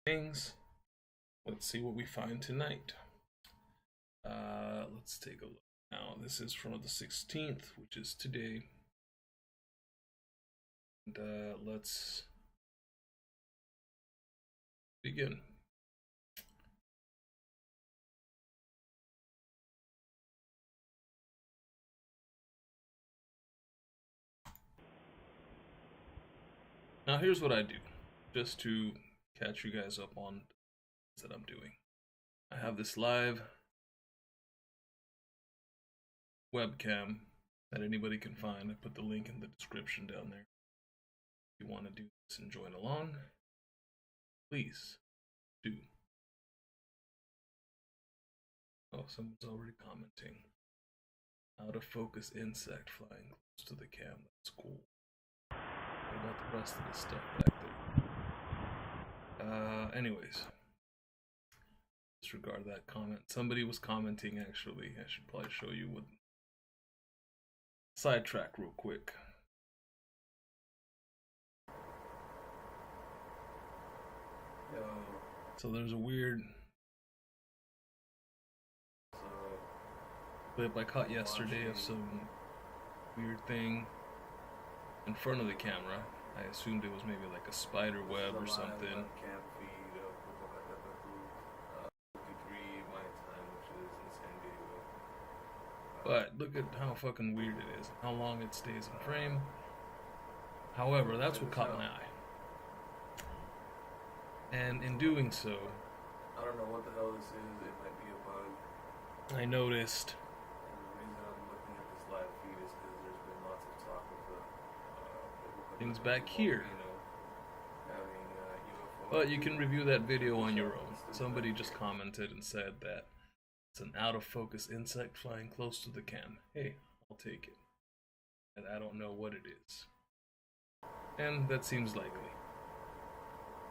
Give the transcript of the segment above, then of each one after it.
things. Let's see what we find tonight. Let's take a look now. This is from the 16th, which is today. And let's begin. Now here's what I do, just to catch you guys up on things that I'm doing. I have this live webcam that anybody can find. I put the link in the description down there. If you want to do this and join along, please do. Oh, someone's already commenting. Out of focus insect flying close to the cam. That's cool. What about the rest of the stuff back there? Anyways, disregard that comment. Somebody was commenting, actually. I should probably show you what. Sidetrack real quick. So there's a weird clip I caught yesterday of some weird thing in front of the camera. I assumed it was maybe like a spider web or something. But look at how fucking weird it is, how long it stays in frame. However, that's what caught my eye. And in doing so, I don't know what the hell this is. It might be a bug. I noticed. And the reason I'm looking at this live feed is because there's been lots of talk of the things back here. Having UFO. But you can review that video on your own. Somebody just commented and said that it's an out of focus insect flying close to the cam. Hey, I'll take it. And I don't know what it is. And that seems likely.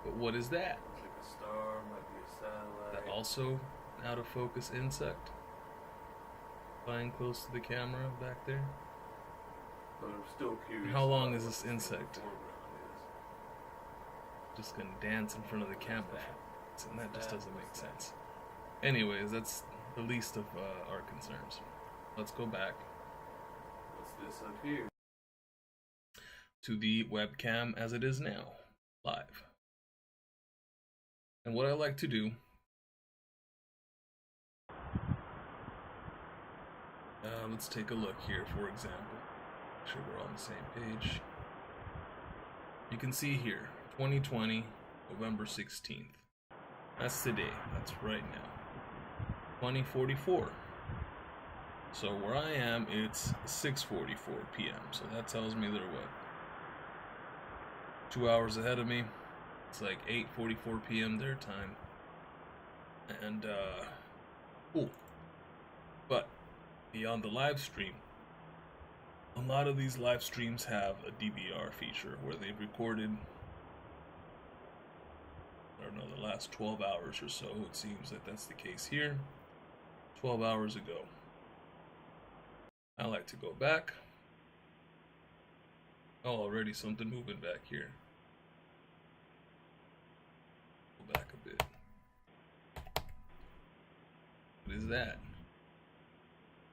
But what is that? It's like a star, might be a satellite. That also an out of focus insect flying close to the camera back there. But I'm still curious. How long is this insect? The foreground is. Just gonna dance in front of the camera. And that just doesn't make sense. Anyways, that's the least of our concerns. Let's go back. What's this up here? To the webcam as it is now, live. And what I like to do, let's take a look here, for example. Make sure we're on the same page. You can see here, 2020, November 16th. That's today, that's right now. 2044. So where I am, it's 6:44 p.m. So that tells me they're what? 2 hours ahead of me. It's like 8:44 p.m. their time. And cool. But beyond the live stream, a lot of these live streams have a DVR feature where they've recorded, I don't know, the last 12 hours or so. It seems that that's the case here. 12 hours ago. I like to go back. Oh, already something moving back here. Go back a bit. What is that?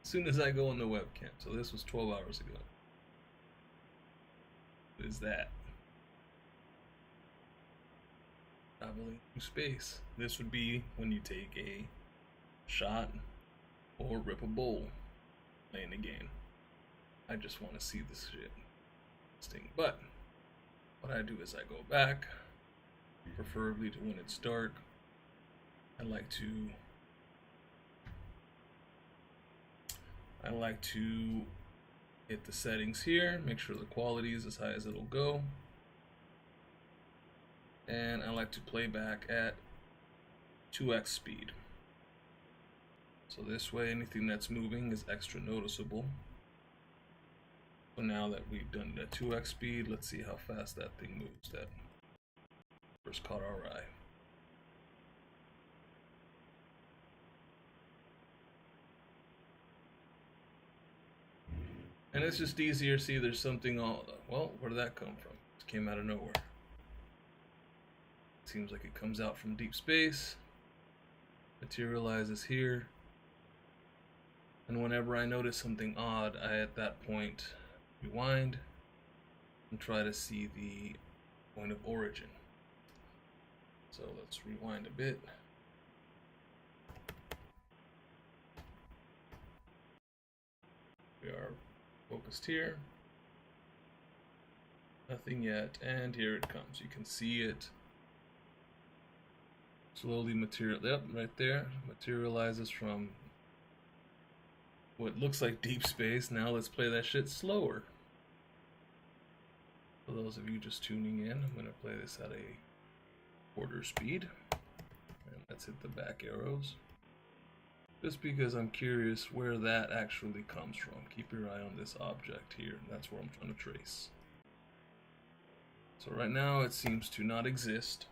As soon as I go on the webcam. So this was 12 hours ago. What is that? Traveling through space. This would be when you take a shot or rip a bowl playing the game. I just want to see this shit. But what I do is I go back, preferably to when it's dark. I like to hit the settings here, make sure the quality is as high as it'll go. And I like to play back at 2x speed. So this way anything that's moving is extra noticeable. So now that we've done the 2x speed, let's see how fast that thing moves that first caught our eye. And it's just easier to see there's something all, well, where did that come from? It came out of nowhere. seems like it comes out from deep space, materializes here, and whenever I notice something odd, I at that point rewind and try to see the point of origin. So let's rewind a bit. We are focused here. Nothing yet, and here it comes. You can see it slowly right there, materializes from what looks like deep space. Now let's play that shit slower. For those of you just tuning in, I'm going to play this at a quarter speed. And let's hit the back arrows. Just because I'm curious where that actually comes from. Keep your eye on this object here. That's where I'm trying to trace. So right now it seems to not exist.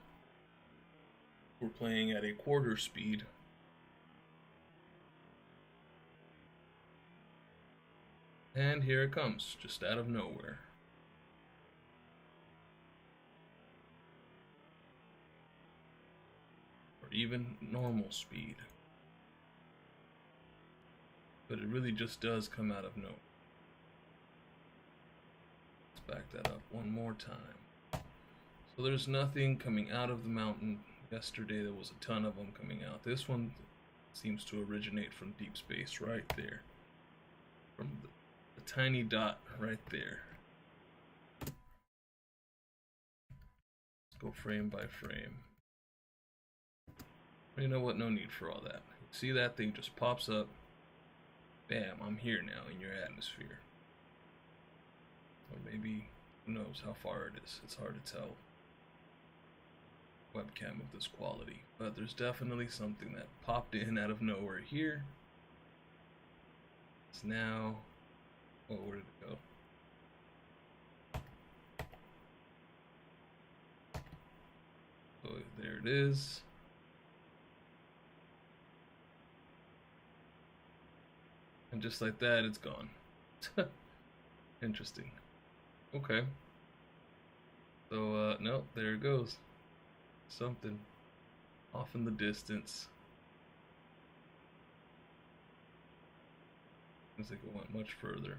We're playing at a quarter speed. And here it comes, just out of nowhere. Or even normal speed. But it really just does come out of nowhere. Let's back that up one more time. So there's nothing coming out of the mountain. Yesterday there was a ton of them coming out. This one seems to originate from deep space right there. From the tiny dot right there. Let's go frame by frame. You know what? No need for all that. See that thing just pops up. Bam, I'm here now in your atmosphere. Or maybe, who knows how far it is. It's hard to tell. Webcam of this quality. But there's definitely something that popped in out of nowhere here. It's now... Oh, where did it go? So there it is. And just like that, it's gone. Interesting. Okay. So, no, there it goes. Something off in the distance. Seems like it went much further.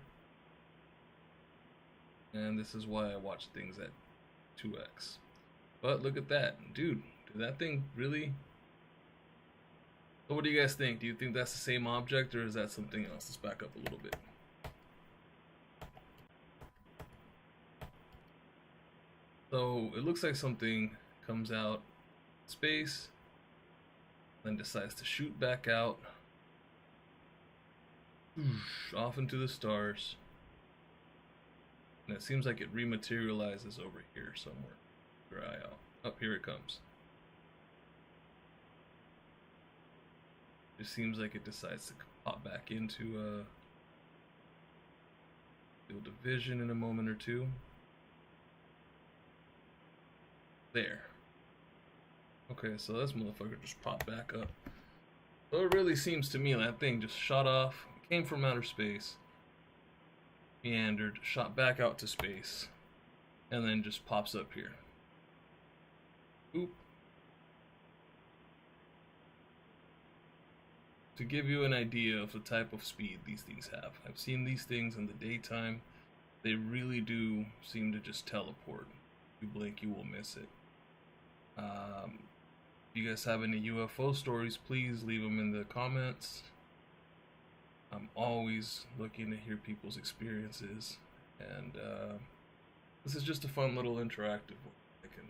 And this is why I watch things at 2x. But look at that. Dude, did that thing really... So what do you guys think? Do you think that's the same object, or is that something else? Let's back up a little bit. So it looks like something comes out space, then decides to shoot back out, off into the stars, and it seems like it rematerializes over here somewhere. Keep your eye out. Up here it comes. It seems like it decides to pop back into field of vision in a moment or two. There. Okay, so this motherfucker just popped back up. So it really seems to me that thing just shot off, came from outer space, meandered, shot back out to space, and then just pops up here. Oop. To give you an idea of the type of speed these things have. I've seen these things in the daytime. They really do seem to just teleport. If you blink, you will miss it. If you guys have any UFO stories, please leave them in the comments. I'm always looking to hear people's experiences. And this is just a fun little interactive one. I can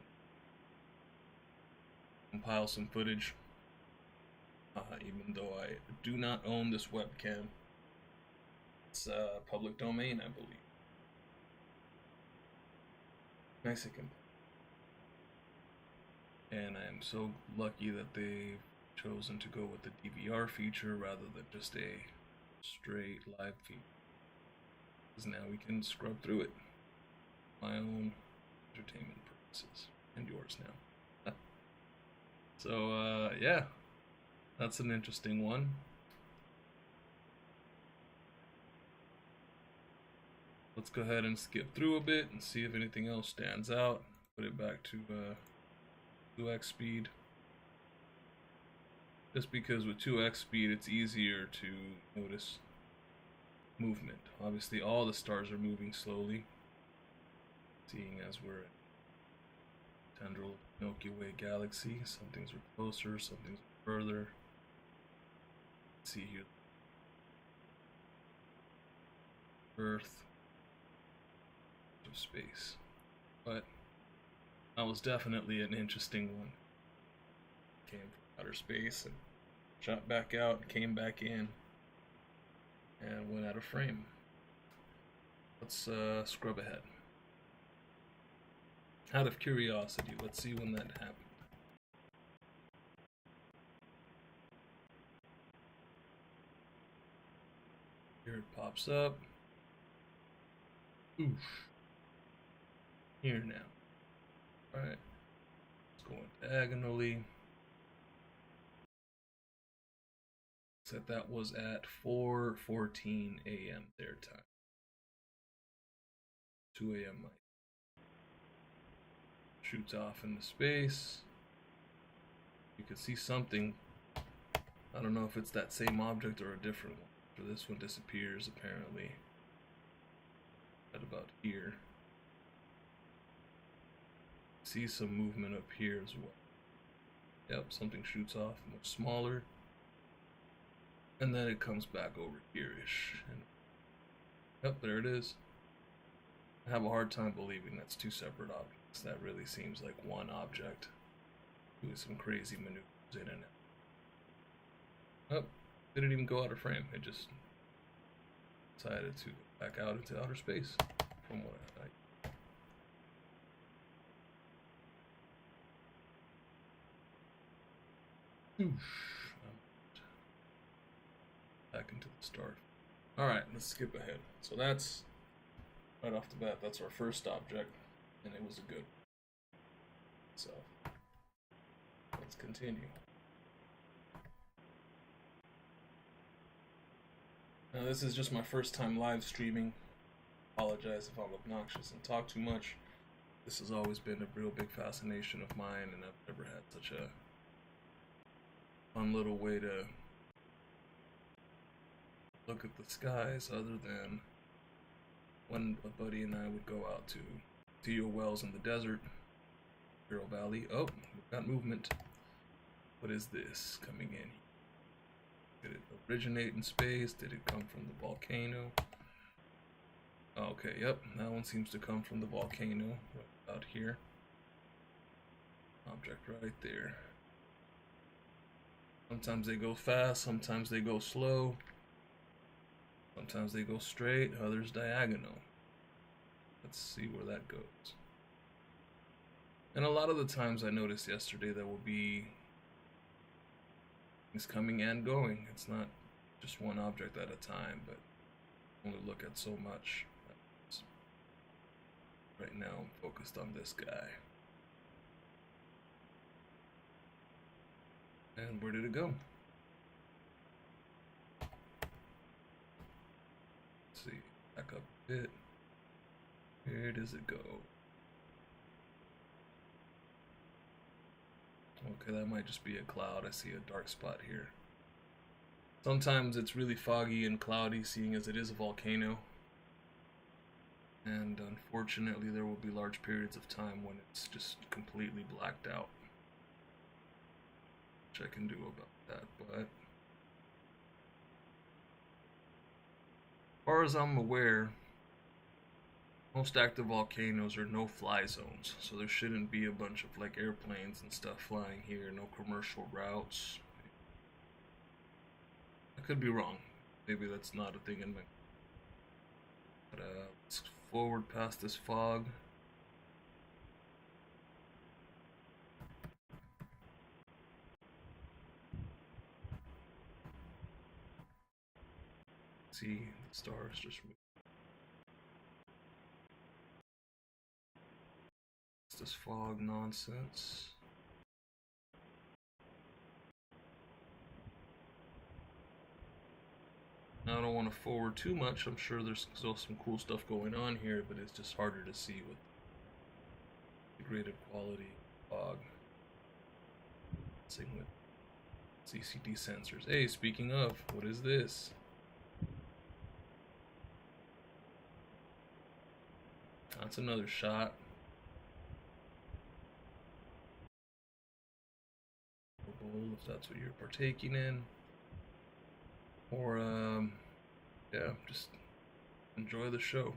compile some footage. Even though I do not own this webcam. It's public domain, I believe. Mexican. And I am so lucky that they've chosen to go with the DVR feature rather than just a straight live feed. Because now we can scrub through it. My own entertainment purposes. And yours now. So, yeah. That's an interesting one. Let's go ahead and skip through a bit and see if anything else stands out. Put it back to 2x speed. Just because with 2x speed it's easier to notice movement. Obviously all the stars are moving slowly, seeing as we're in tendril of the Milky Way galaxy. Some things are closer, some things are further. Let's see here. Earth of space. But that was definitely an interesting one. Came from outer space and shot back out, came back in, and went out of frame. Let's scrub ahead. Out of curiosity, let's see when that happened. Here it pops up. Oof. Here now. Alright. It's going diagonally. Said that was at 4:14 a.m. their time. 2 a.m. my. Shoots off into space. You can see something. I don't know if it's that same object or a different one. So this one disappears apparently at about here. See some movement up here as well. Yep, something shoots off much smaller. And then it comes back over here-ish. And yep, there it is. I have a hard time believing that's two separate objects. That really seems like one object doing some crazy maneuvers in and out. Oh, didn't even go out of frame. It just decided to go back out into outer space from what I back into the start. Alright, let's skip ahead. So that's, right off the bat, that's our first object, and it was a good one. So, let's continue. Now this is just my first time live streaming. Apologize if I'm obnoxious and talk too much. This has always been a real big fascination of mine, and I've never had such a fun little way to look at the skies other than when a buddy and I would go out to your wells in the desert, Carroll Valley. Oh, we've got movement. What is this coming in? Did it originate in space? Did it come from the volcano? Okay, yep, that one seems to come from the volcano right out here. Object right there. Sometimes they go fast, sometimes they go slow. Sometimes they go straight, others diagonal. Let's see where that goes. And a lot of the times I noticed yesterday there will be things coming and going. It's not just one object at a time, but only look at so much. Right now I'm focused on this guy. And where did it go? Let's see, back up a bit. Where does it go? Okay, that might just be a cloud. I see a dark spot here. Sometimes it's really foggy and cloudy, seeing as it is a volcano. And unfortunately, there will be large periods of time when it's just completely blacked out. Which I can do about that, but as far as I'm aware, most active volcanoes are no-fly zones, so there shouldn't be a bunch of like airplanes and stuff flying here, no commercial routes. I could be wrong. Maybe that's not a thing in my... But let's forward past this fog. See, the stars just move. It's this fog nonsense. Now I don't want to forward too much. I'm sure there's still some cool stuff going on here, but it's just harder to see with degraded quality fog. messing with CCD sensors. Hey, speaking of, what is this? That's another shot. If that's what you're partaking in. Or, yeah, just enjoy the show.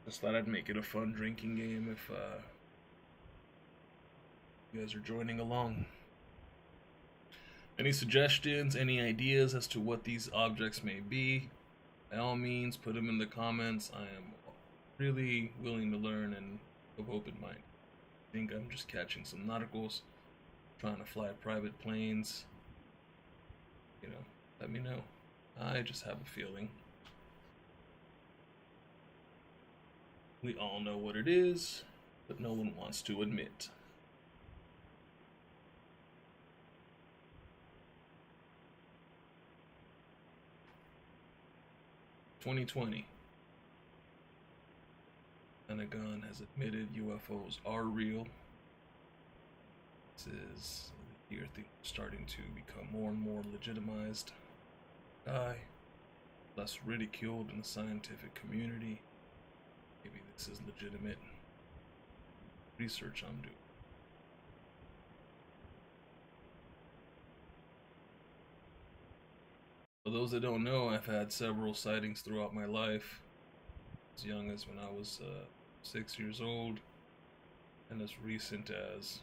Just thought I'd make it a fun drinking game if you guys are joining along. Any suggestions, any ideas as to what these objects may be? By all means, put them in the comments. I am really willing to learn and of open mind. I think I'm just catching some nauticals, trying to fly private planes. You know, let me know. I just have a feeling. We all know what it is, but no one wants to admit. "2020. Pentagon has admitted UFOs are real. This is the year things are starting to become more and more legitimized. Less ridiculed in the scientific community. Maybe this is legitimate research I'm doing. For those that don't know, I've had several sightings throughout my life, as young as when I was 6 years old, and as recent as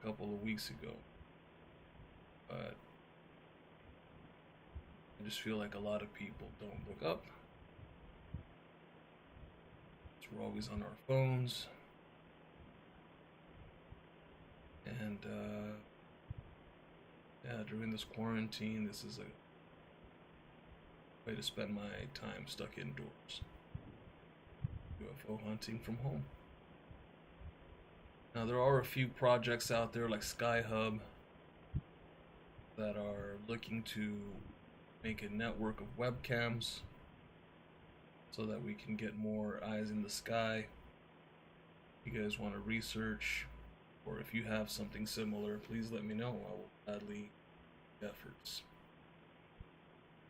a couple of weeks ago. But I just feel like a lot of people don't look up. We're always on our phones. And yeah, during this quarantine, this is a way to spend my time stuck indoors. UFO hunting from home. Now, there are a few projects out there like SkyHub that are looking to make a network of webcams so that we can get more eyes in the sky. If you guys want to research, or if you have something similar, please let me know. I will gladly make efforts.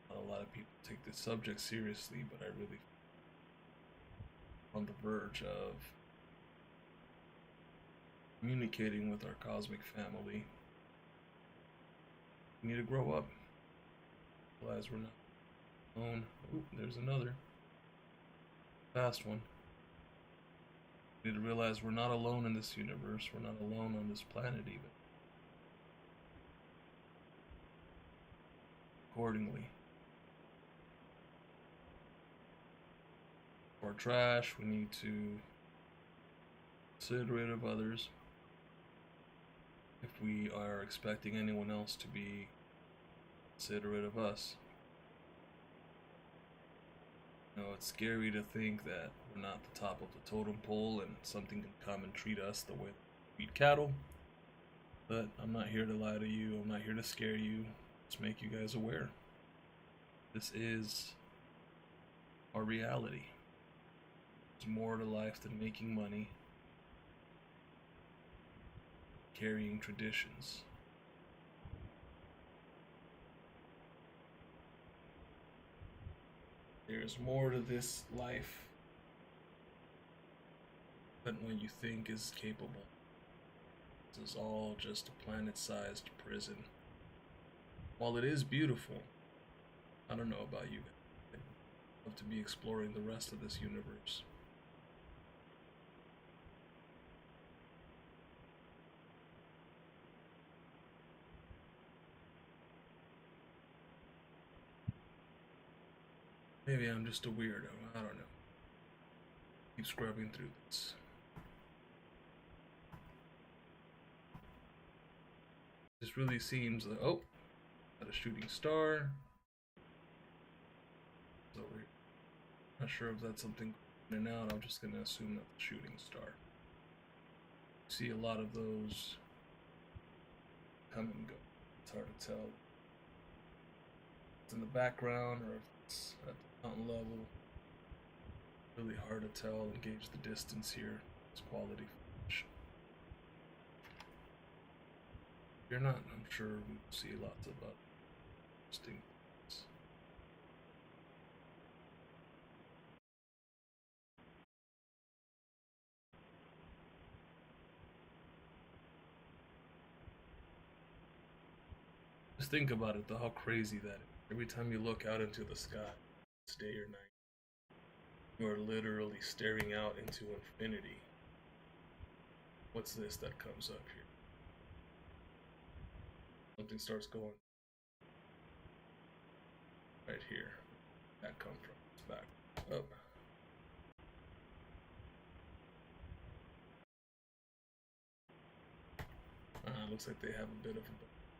Not a lot of people take this subject seriously, but I really on the verge of communicating with our cosmic family. We need to grow up. Realize we're not alone. Ooh, there's another. Fast one. We need to realize we're not alone in this universe. We're not alone on this planet even. Accordingly. For trash, we need to be considerate of others. If we are expecting anyone else to be considerate of us. You know, it's scary to think that we're not the top of the totem pole and something can come and treat us the way we treat cattle. But I'm not here to lie to you. I'm not here to scare you. Just make you guys aware. This is our reality. There's more to life than making money, carrying traditions. There's more to this life than what you think is capable. This is all just a planet-sized prison. While it is beautiful, I don't know about you, I'd love to be exploring the rest of this universe. Maybe I'm just a weirdo, I don't know. Keep scrubbing through this. This really seems like, oh, got a shooting star. So we're not sure if that's something in and out. I'm just gonna assume that's a shooting star. See a lot of those come and go. It's hard to tell. It's in the background or if it's at the mountain level. Really hard to tell and gauge the distance here. It's quality footage. If you're not, I'm sure we will see lots of interesting things. Just think about it, though, how crazy that is. Every time you look out into the sky, it's day or night, you are literally staring out into infinity. What's this that comes up here? Something starts going right here. That come from? It's back up. Looks like they have a bit of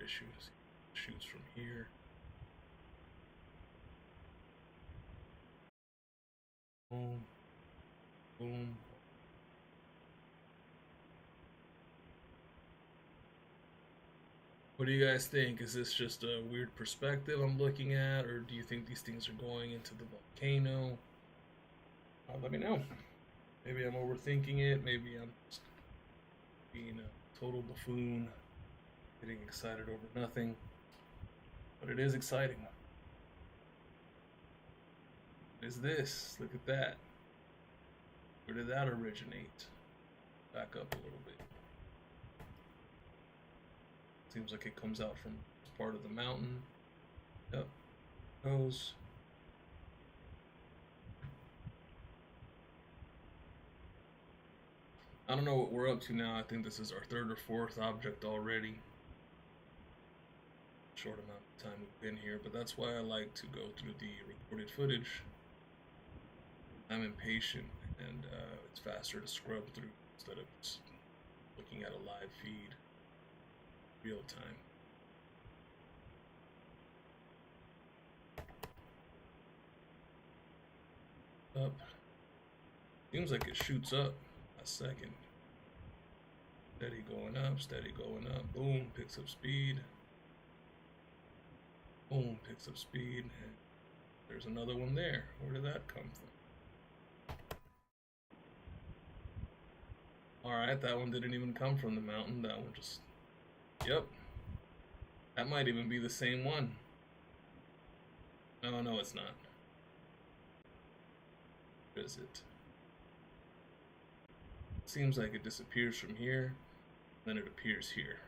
issues. Shoots from here. Boom. Boom. What do you guys think? Is this just a weird perspective I'm looking at, or do you think these things are going into the volcano? Let me know. Maybe I'm overthinking it. Maybe I'm just being a total buffoon, getting excited over nothing. But it is exciting. What is this? Look at that. Where did that originate? Back up a little bit. Seems like it comes out from part of the mountain. Yep. Goes. I don't know what we're up to now. I think this is our third or fourth object already. Short amount of time we've been here, but that's why I like to go through the recorded footage. I'm impatient, and it's faster to scrub through instead of just looking at a live feed real time. Up. Seems like it shoots up a second. Steady going up, steady going up. Boom, picks up speed. Boom, picks up speed. And there's another one there. Where did that come from? Alright, that one didn't even come from the mountain. That one just... Yep. That might even be the same one. No, it's not. Where is it? Seems like it disappears from here, then it appears here.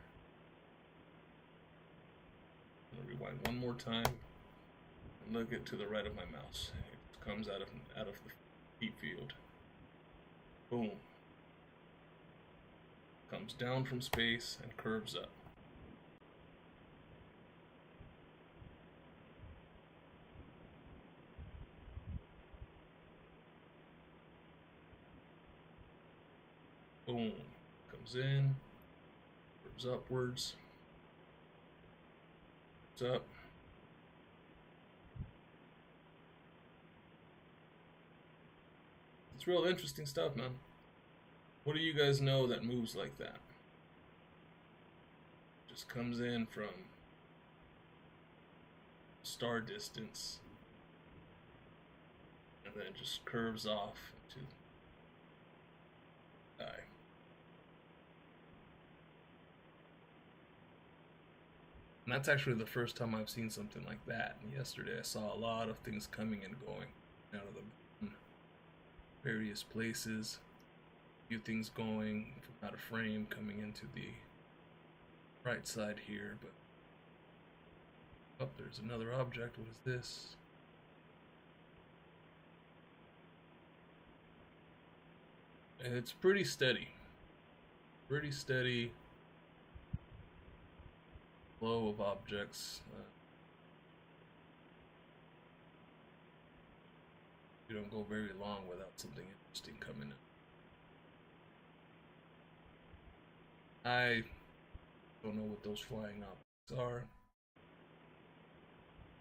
I'm gonna rewind one more time and look it to the right of my mouse. It comes out of the heat field. Boom. Comes down from space and curves up. Boom. Comes in. Curves upwards. It's up. It's real interesting stuff, man. What do you guys know that moves like that? Just comes in from star distance and then just curves off into the sky. And that's actually the first time I've seen something like that. And yesterday I saw a lot of things coming and going out of the various places. A few things going from out of frame, coming into the right side here, but oh, there's another object. What is this? And it's pretty steady. Pretty steady flow of objects. You don't go very long without something interesting coming in. I don't know what those flying objects are.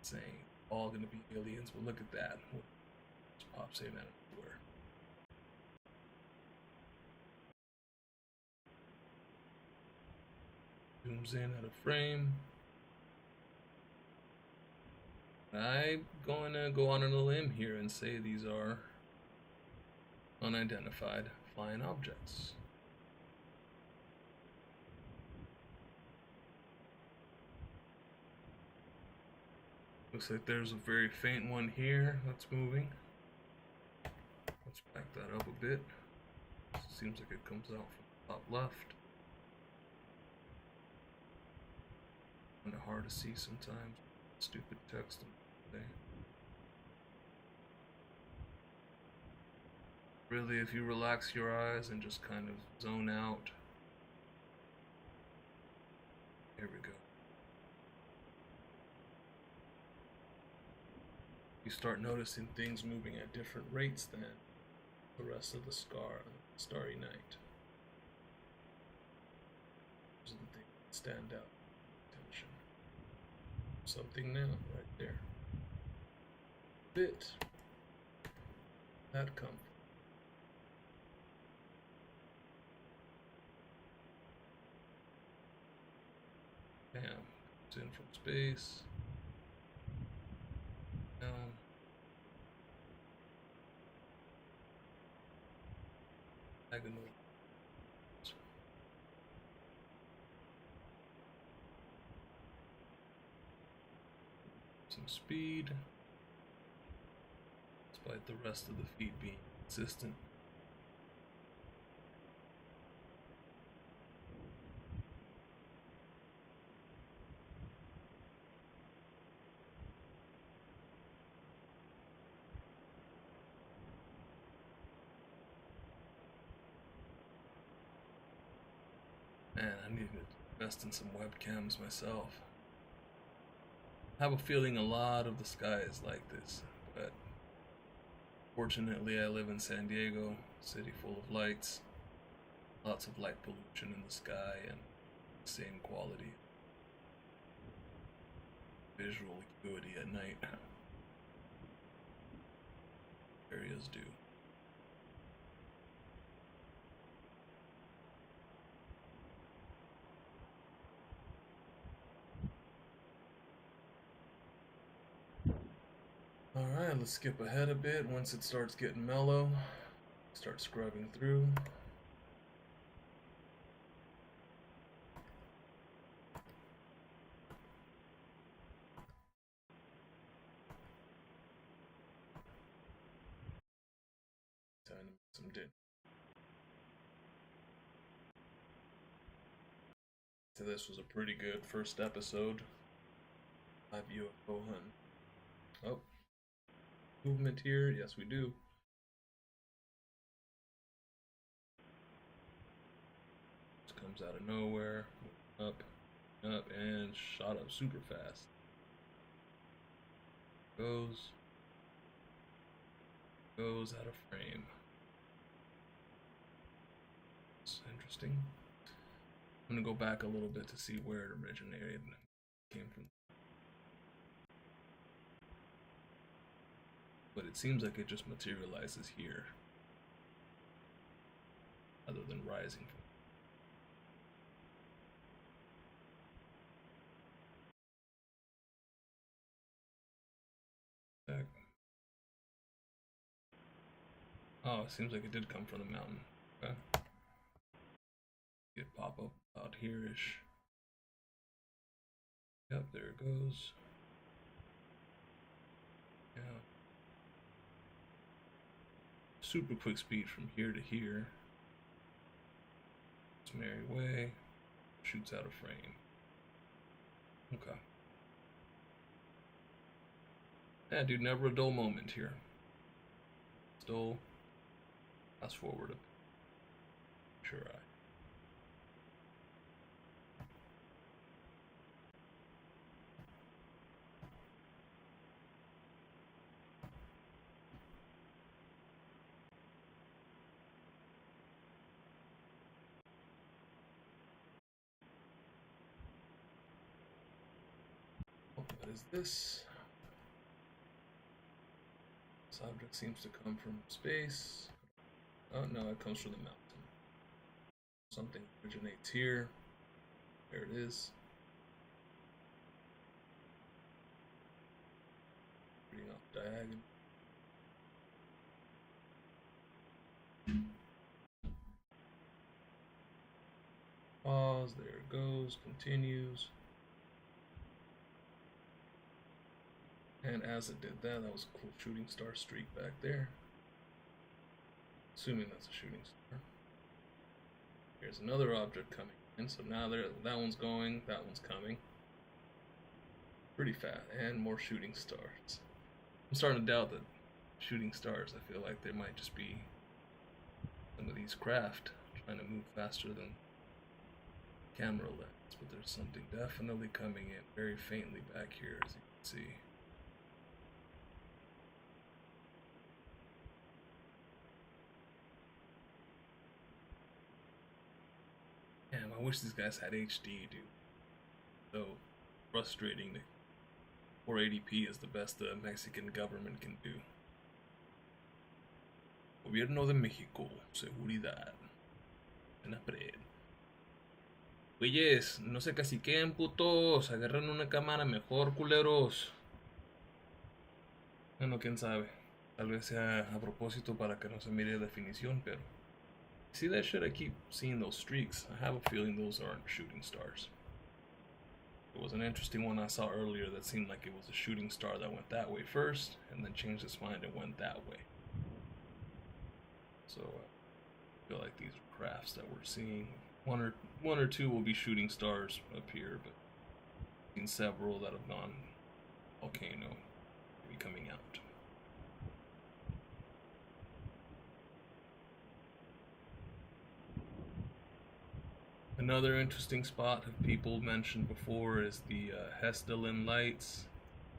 Saying all gonna be aliens, but look at that. Just pops in out of nowhere. Zooms in out of frame. I'm going to go on a limb here and say these are unidentified flying objects. Looks like there's a very faint one here that's moving. Let's back that up a bit. Seems like it comes out from the top left. Kind of hard to see sometimes. Stupid text today. Really, if you relax your eyes and just kind of zone out. Here we go. You start noticing things moving at different rates than the rest of the starry night. Something that stand out. Attention. Something now, right there. Bit. That come. Bam. It's in from space. Down. Diagonal. Some speed. Despite the rest of the feed being consistent. Man, I need to invest in some webcams myself. I have a feeling a lot of the sky is like this, but fortunately I live in San Diego, a city full of lights, lots of light pollution in the sky, and same quality visual acuity at night. Areas do. Alright, let's skip ahead a bit. Once it starts getting mellow, start scrubbing through. Time to make some dinner. So this was a pretty good first episode. Live UFO hunt. Oh. Movement here, yes we do. This comes out of nowhere, up, and shot up super fast. Goes out of frame. It's interesting. I'm gonna go back a little bit to see where it originated, came from. But it seems like it just materializes here, other than rising. Back. Oh, it seems like it did come from the mountain. Okay. Get pop up out here-ish. Yep, there it goes. Yeah. Super quick speed from here to here. It's merry way. Shoots out of frame. Okay. Yeah, dude, never a dull moment here. Still, fast forward a bit. Sure, what is this? This object seems to come from space. Oh no, it comes from the mountain. Something originates here. There it is. Reading off diagonal. Pause, there it goes, continues. And as it did that, that was a cool shooting star streak back there. Assuming that's a shooting star. Here's another object coming in. So now that one's going, that one's coming. Pretty fast. And more shooting stars. I'm starting to doubt that shooting stars. I feel like there might just be some of these craft trying to move faster than camera lens. But there's something definitely coming in very faintly back here, as you can see. Damn, I wish these guys had HD, dude. So frustrating. 480p is the best the Mexican government can do. Gobierno de México, seguridad. En Estrada. Güeyes, no se caciqueen, putos. Agarren una cámara mejor, culeros. Bueno, quién sabe. Tal vez sea a propósito para que no se mire definición, pero... See that shit? I keep seeing those streaks. I have a feeling those aren't shooting stars. It was an interesting one I saw earlier that seemed like it was a shooting star that went that way first, and then changed its mind and went that way. So I feel like these are crafts that we're seeing. One or two will be shooting stars up here, but I've seen several that have gone volcano, maybe coming out. Another interesting spot that people mentioned before is the Hesdelin lights.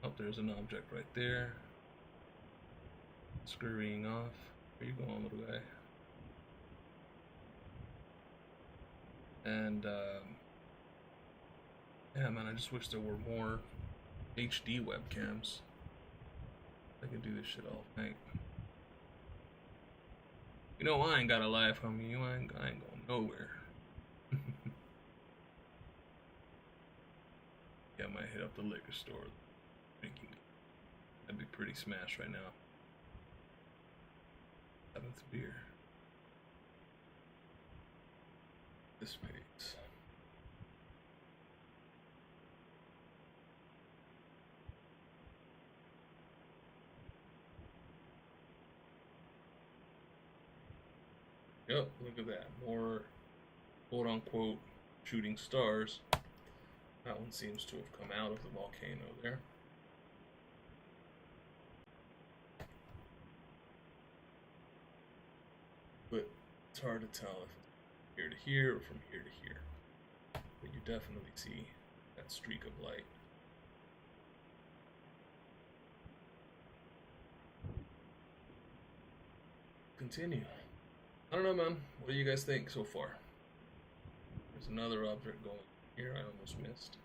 Oh, there's an object right there. Scurrying off. Where you going, little guy? And yeah, man, I just wish there were more HD webcams. I could do this shit all night. You know, I ain't got a life, homie. I ain't going nowhere. Yeah, I might hit up the liquor store. Drinking. That'd be pretty smashed right now. 7th beer. This pace. Yep, look at that. More quote unquote shooting stars. That one seems to have come out of the volcano there. But it's hard to tell if it's here to here or from here to here. But you definitely see that streak of light. Continue. I don't know, man. What do you guys think so far? There's another object going here I almost missed.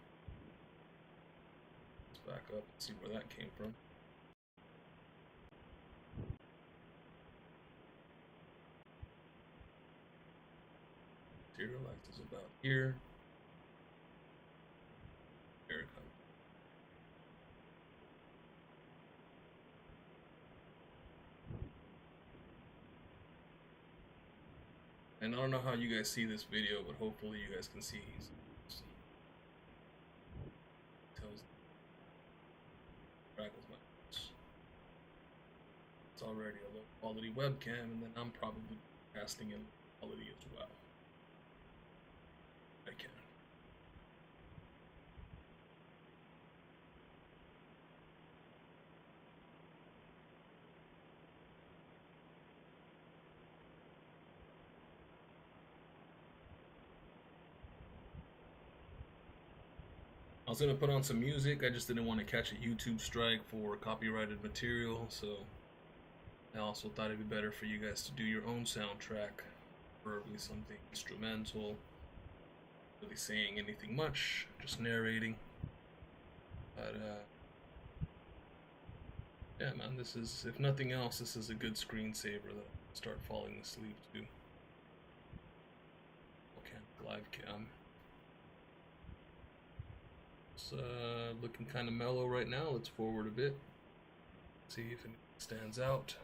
Let's back up and see where that came from. Materialize is about here. There it comes. And I don't know how you guys see this video, but hopefully you guys can see. Tells raggles my notes. It's already a low quality webcam, and then I'm probably casting in quality as well. I can. I was gonna put on some music, I just didn't want to catch a YouTube strike for copyrighted material, so I also thought it'd be better for you guys to do your own soundtrack, preferably something instrumental, not really saying anything much, just narrating. But yeah, man, this is, if nothing else, this is a good screensaver that I'll start falling asleep to. Okay, live cam. It's looking kind of mellow right now. Let's forward a bit. See if it stands out.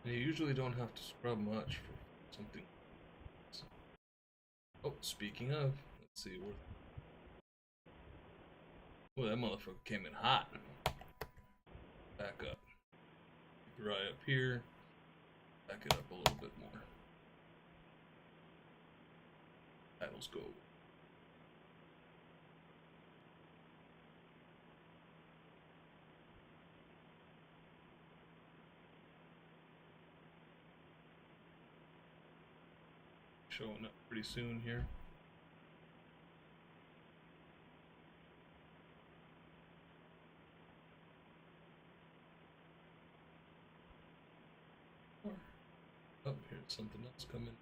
You usually don't have to scrub much for something. Oh, speaking of, let's see where. Oh, that motherfucker came in hot. Back up. Keep your eye up here. Back it up a little bit more. Titles go. Showing up pretty soon here. Oh, here's something else coming.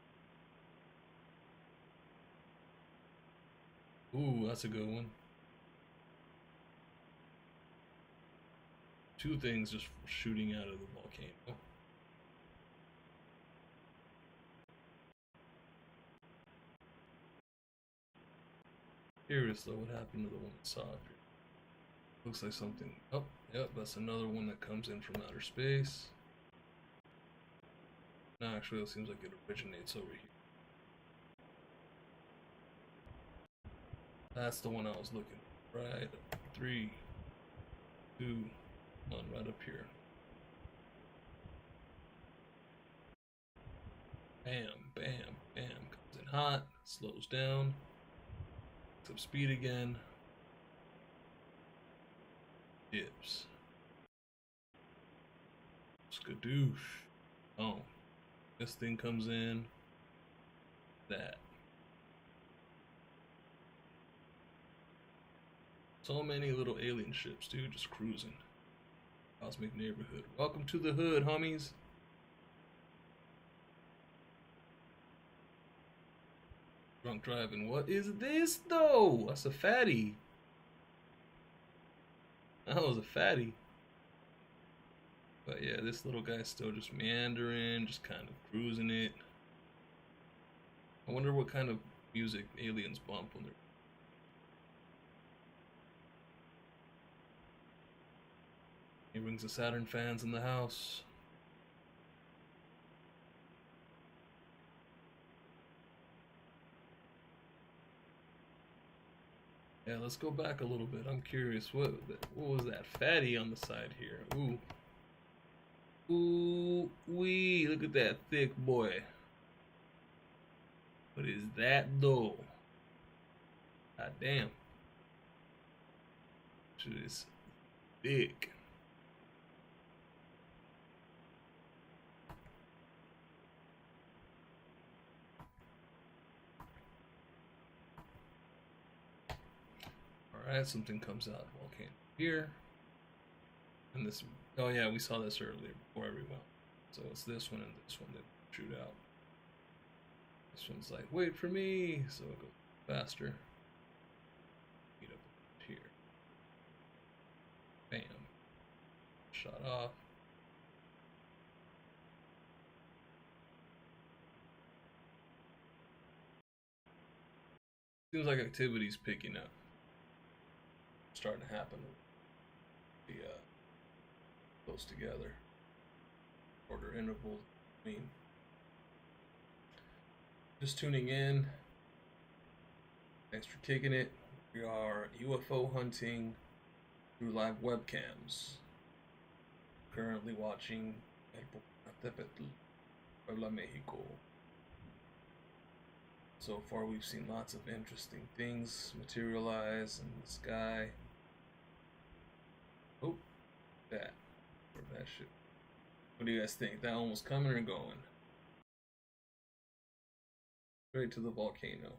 Ooh, that's a good one. Two things just shooting out of the volcano. Curious though, what happened to the one we saw up here? Looks like something. Oh, yep, that's another one that comes in from outer space. No, actually, it seems like it originates over here. That's the one I was looking for. Right, 3, 2, 1, right up here. Bam, bam, bam. Comes in hot, slows down, picks up speed again. Dips. Skadoosh. Oh, this thing comes in. That. So many little alien ships, dude, just cruising. Cosmic neighborhood. Welcome to the hood, homies. Drunk driving. What is this, though? That's a fatty. That was a fatty. But yeah, this little guy's still just meandering, just kind of cruising it. I wonder what kind of music aliens bump when they're. He brings the Saturn fans in the house. Yeah, let's go back a little bit. I'm curious, what was that fatty on the side here? Ooh. Ooh, wee, look at that thick boy. What is that though? God damn. Shit is thick. Alright, something comes out. Volcano here. And this. Oh yeah, we saw this earlier before everyone. So it's this one and this one that shoot out. This one's like, wait for me, so it goes faster. Meet up here. Bam. Shot off. Seems like activity's picking up. Starting to happen. The close together. Shorter intervals. I mean, just tuning in. Thanks for kicking it. We are UFO hunting through live webcams. Currently watching El Popocatépetl, Puebla, Mexico. So far, we've seen lots of interesting things materialize in the sky. Oh, that. Where'd that shit? What do you guys think? That one was coming or going? Straight to the volcano.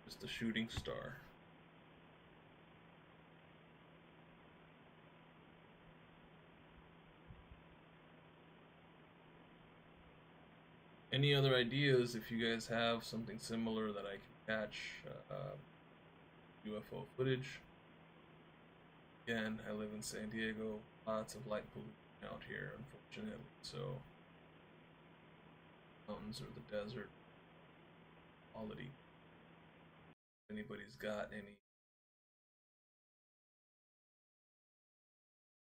Just a shooting star. Any other ideas if you guys have something similar that I can catch UFO footage? Again, I live in San Diego. Lots of light pollution out here, unfortunately. So, mountains or the desert, quality. If anybody's got any.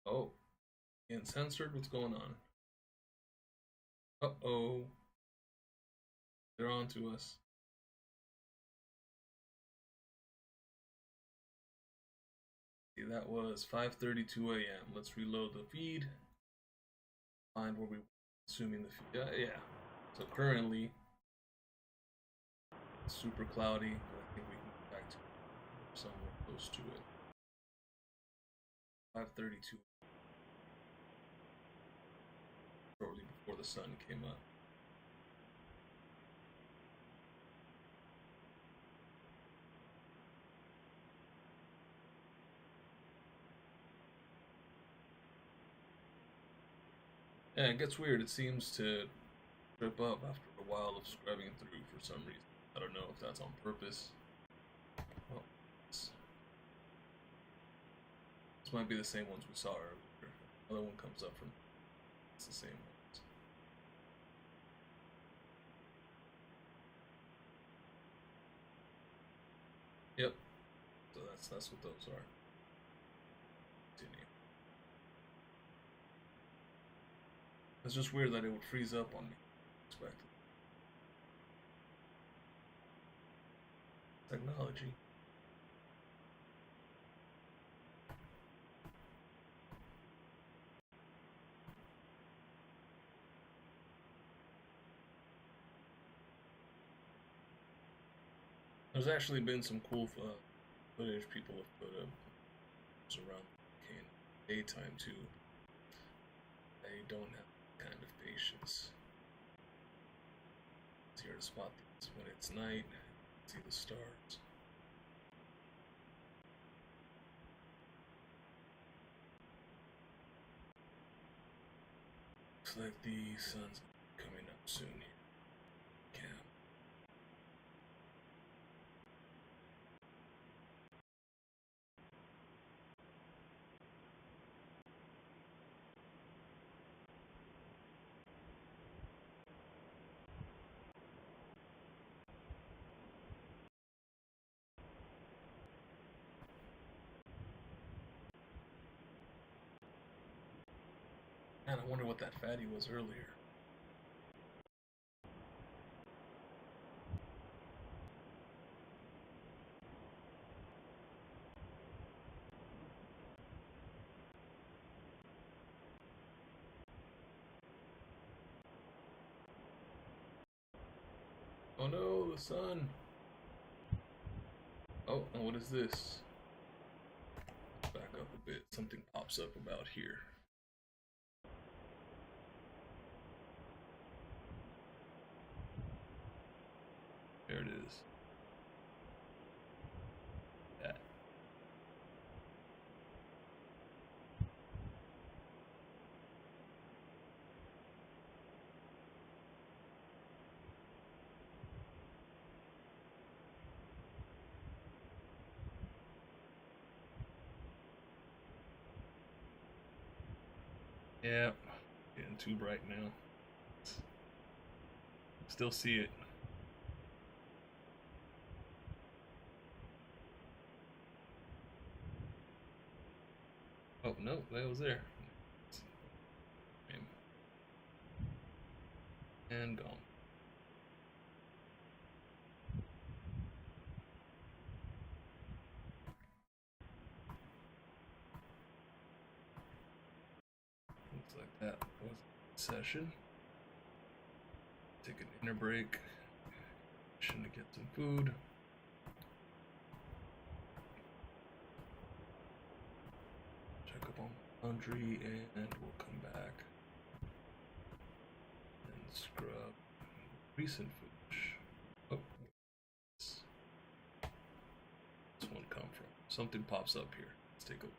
Oh, Getting censored? What's going on? Uh-oh. They're on to us. See, that was 5:32 a.m. Let's reload the feed. Find where we were consuming the feed. Yeah. So currently, it's super cloudy, but I think we can get back to somewhere close to it. 5:32. Shortly before the sun came up. Yeah, it gets weird. It seems to trip up after a while of scrubbing through for some reason. I don't know if that's on purpose. Well, this might be the same ones we saw earlier. Another one comes up from. It's the same ones. Yep. So that's what those are. Continue. It's just weird that it would freeze up on me. Expected. Technology. There's actually been some cool footage people have put up around the volcano. Daytime too. I don't have that kind of patience. It's here to spot these when it's night. See the stars. Looks like the sun's coming up soon here. Man, I wonder what that fatty was earlier. Oh no, the sun! Oh, and what is this? Back up a bit. Something pops up about here. There it is. That. Yeah, getting too bright now. Still see it. Oh no, that was there. And gone. Looks like that was the session. Take an dinner break. To get some food. Check up on laundry and we'll come back and scrub recent footage. Oh, where's this one come from? Something pops up here. Let's take a look.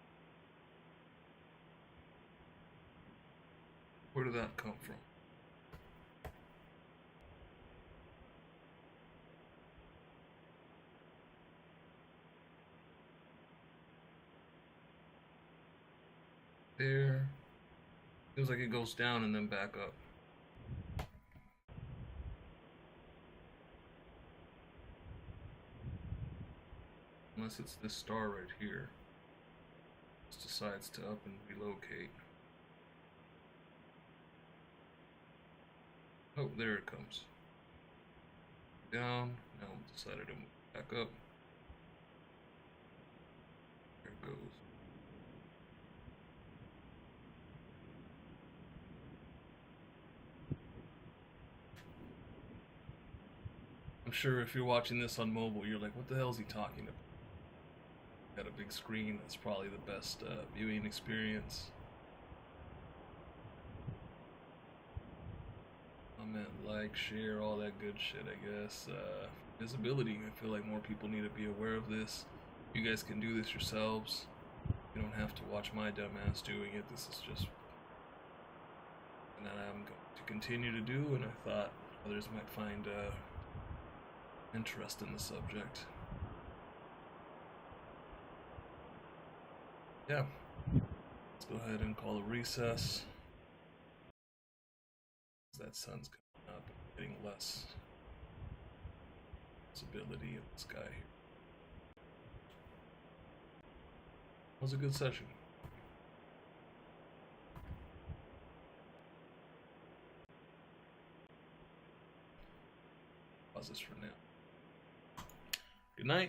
Where did that come from? There. Feels like it goes down and then back up. Unless it's this star right here. Just decides to up and relocate. Oh, there it comes. Down. Now decided to move back up. There it goes. I'm sure if you're watching this on mobile, you're like, what the hell is he talking about? Got a big screen. That's probably the best viewing experience. Comment, like, share, all that good shit, I guess. Visibility. I feel like more people need to be aware of this. You guys can do this yourselves. You don't have to watch my dumbass doing it. This is just something that I'm going to continue to do, and I thought others might find interest in the subject. Yeah. Let's go ahead and call a recess. That sun's coming up and getting less visibility of this guy here. It was a good session. Pause this for now.